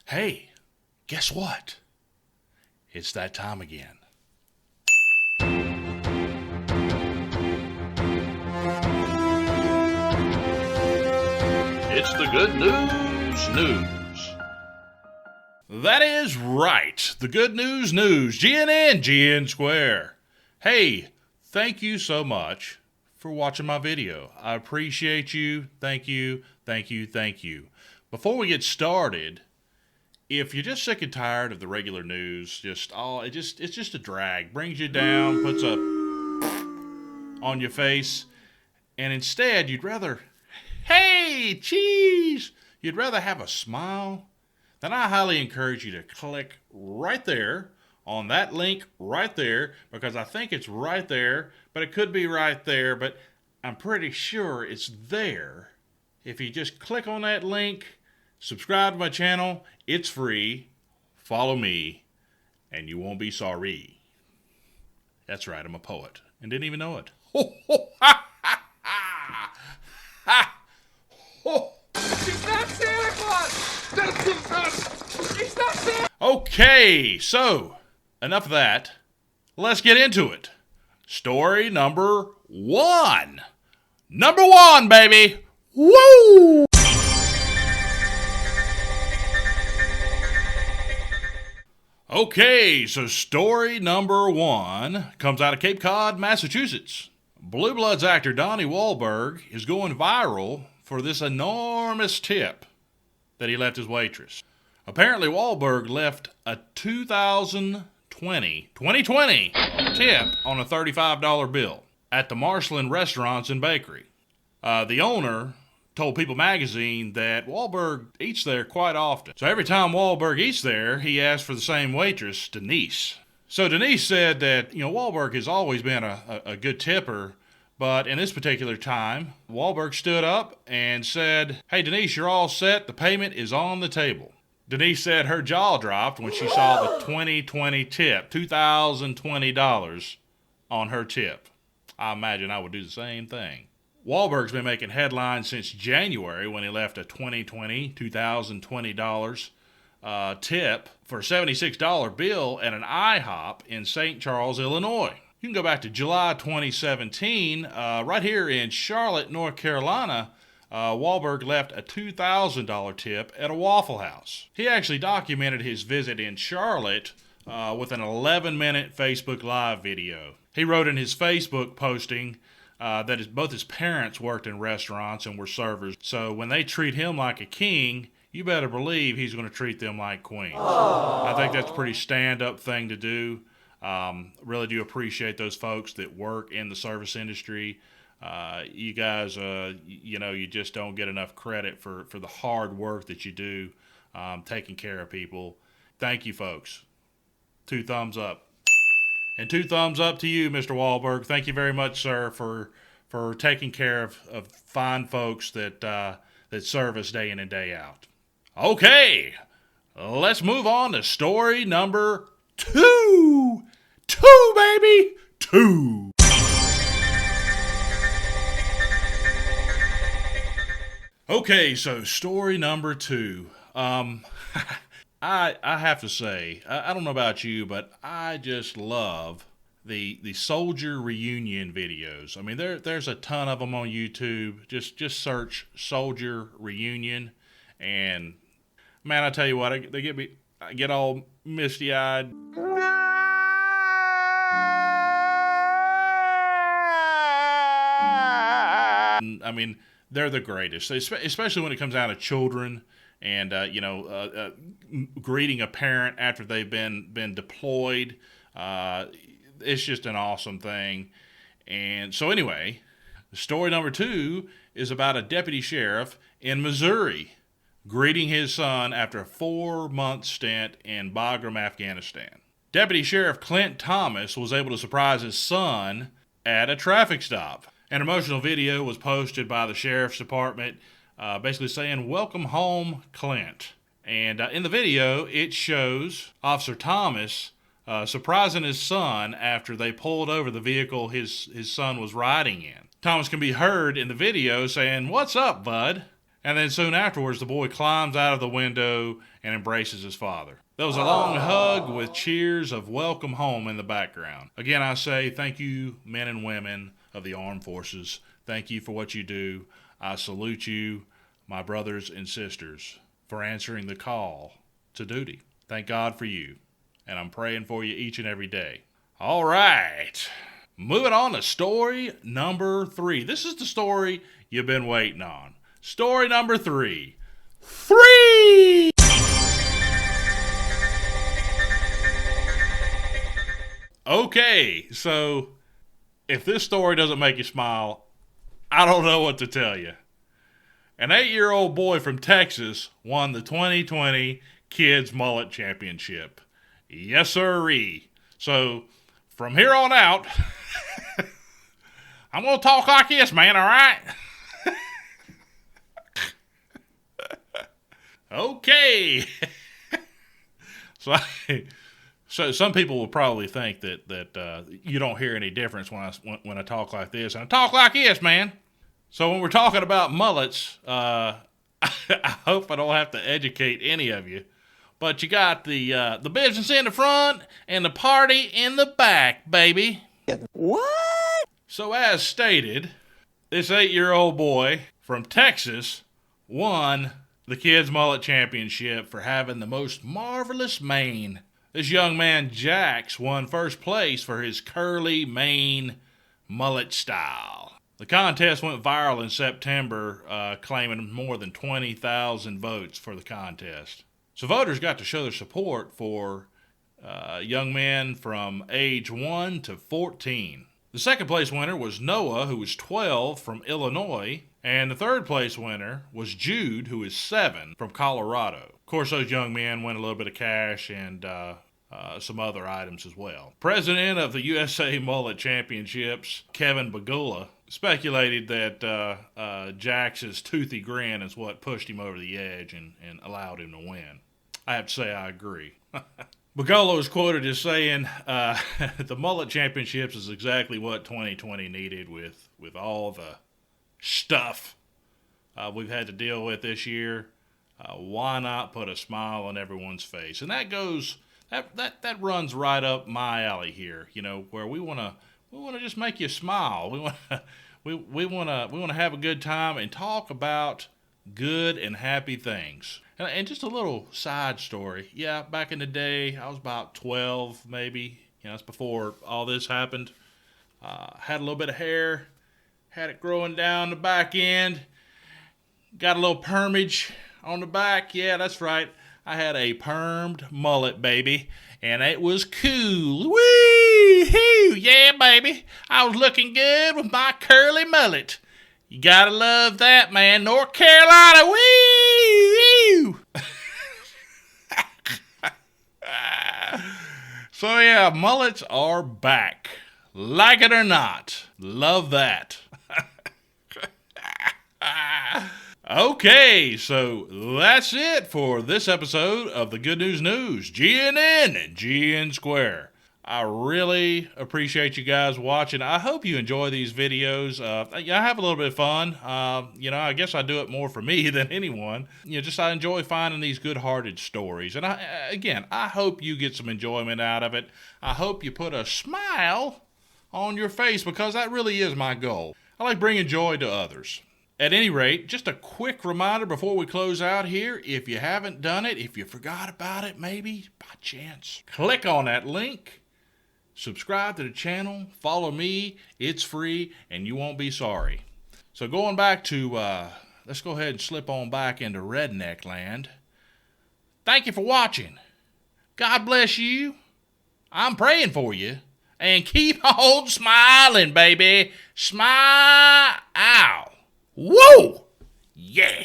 Hey, guess what? It's that time again. It's the good news. That is right. The good news. GN². Hey, thank you so much for watching my video. I appreciate you. Thank you. Before we get started, if you're just sick and tired of the regular news, it's just a drag. Brings you down, puts a on your face, and instead you'd rather, hey, cheese, you'd rather have a smile, then I highly encourage you to click right there on that link right there, because I think it's right there, but it could be right there, but I'm pretty sure it's there. If you just click on that link, subscribe to my channel, it's free, follow me, and you won't be sorry. That's right, I'm a poet, and didn't even know it. Ho, ho, ha, ha, ha, ha, ho. It's not Santa Claus! It's not Santa! Okay, so, enough of that. Let's get into it. Story number one. Number one, baby! Woo! Okay, so story number one comes out of Cape Cod, Massachusetts. Blue Bloods actor Donnie Wahlberg is going viral for this enormous tip that he left his waitress. Apparently, Wahlberg left a 2020 tip on a $35 bill at the Marshland Restaurants and Bakery. The owner told People magazine that Wahlberg eats there quite often. So every time Wahlberg eats there, he asks for the same waitress, Denise. So Denise said that, Wahlberg has always been a good tipper, but in this particular time, Wahlberg stood up and said, "Hey Denise, you're all set. The payment is on the table." Denise said her jaw dropped when she saw the 2020 tip, $2,020 on her tip. I imagine I would do the same thing. Wahlberg's been making headlines since January when he left a $2,020 tip for a $76 bill at an IHOP in St. Charles, Illinois. You can go back to July 2017. Right here in Charlotte, North Carolina, Wahlberg left a $2,000 tip at a Waffle House. He actually documented his visit in Charlotte with an 11-minute Facebook Live video. He wrote in his Facebook posting that both his parents worked in restaurants and were servers, so when they treat him like a king, you better believe he's going to treat them like queens. Aww. I think that's a pretty stand-up thing to do. Really do appreciate those folks that work in the service industry. You guys, you just don't get enough credit for the hard work that you do taking care of people. Thank you, folks. 2 thumbs up. And 2 thumbs up to you, Mr. Wahlberg. Thank you very much, sir, for taking care of fine folks that serve us day in and day out. Okay, let's move on to story number 2. 2, baby! 2. Okay, so story number 2. I have to say, I don't know about you, but I just love the soldier reunion videos. I mean, there's a ton of them on YouTube. Just search soldier reunion, and man, I tell you what, I get all misty-eyed. I mean, they're the greatest, especially when it comes down to children. And, greeting a parent after they've been deployed. It's just an awesome thing. And so anyway, story number 2 is about a deputy sheriff in Missouri greeting his son after a 4-month stint in Bagram, Afghanistan. Deputy Sheriff Clint Thomas was able to surprise his son at a traffic stop. An emotional video was posted by the sheriff's department basically saying, "Welcome home, Clint." And in the video, it shows Officer Thomas surprising his son after they pulled over the vehicle his son was riding in. Thomas can be heard in the video saying, "What's up, bud?" And then soon afterwards, the boy climbs out of the window and embraces his father. There was a long hug with cheers of welcome home in the background. Again, I say thank you, men and women of the armed forces. Thank you for what you do. I salute you, my brothers and sisters, for answering the call to duty. Thank God for you. And I'm praying for you each and every day. All right. Moving on to story number 3. This is the story you've been waiting on. Story number 3. Free! Okay, so if this story doesn't make you smile, I don't know what to tell you. An 8-year-old boy from Texas won the 2020 Kids Mullet Championship. Yes, sirree. So, from here on out, I'm going to talk like this, man, all right? Okay. So some people will probably think that you don't hear any difference when I talk like this. And I talk like this, man. So when we're talking about mullets, I hope I don't have to educate any of you. But you got the business in the front and the party in the back, baby. What? So as stated, this 8-year-old boy from Texas won the Kids Mullet Championship for having the most marvelous mane. This young man, Jax, won first place for his curly mane mullet style. The contest went viral in September, claiming more than 20,000 votes for the contest. So voters got to show their support for young men from age 1 to 14. The second place winner was Noah, who was 12, from Illinois, and the third place winner was Jude, who is 7, from Colorado. Of course, those young men won a little bit of cash and some other items as well. President of the USA Mullet Championships, Kevin Bagula, speculated that Jax's toothy grin is what pushed him over the edge and allowed him to win. I have to say I agree. Bagolo is quoted as saying, the Mullet Championships is exactly what 2020 needed with all the stuff we've had to deal with this year. Why not put a smile on everyone's face? And that goes, that runs right up my alley here, you know, where we want to just make you smile. We want to have a good time and talk about good and happy things. And just a little side story. Yeah, back in the day, I was about 12, maybe. You know, that's before all this happened. Had a little bit of hair. Had it growing down the back end. Got a little permage on the back. Yeah, that's right. I had a permed mullet, baby. And it was cool. Woo-hoo! Yeah, baby. I was looking good with my curly mullet. You gotta love that, man. North Carolina, woo! So yeah, mullets are back. Like it or not. Love that. Okay, so that's it for this episode of the Good News News, GNN and GN². I really appreciate you guys watching. I hope you enjoy these videos. I have a little bit of fun. I guess I do it more for me than anyone. I enjoy finding these good-hearted stories. And I hope you get some enjoyment out of it. I hope you put a smile on your face, because that really is my goal. I like bringing joy to others. At any rate, just a quick reminder before we close out here, if you haven't done it, if you forgot about it maybe by chance, click on that link. Subscribe to the channel, follow me, it's free, and you won't be sorry. So going back to, let's go ahead and slip on back into redneck land. Thank you for watching. God bless you. I'm praying for you. And keep on smiling, baby. Smile. Whoa! Yeah!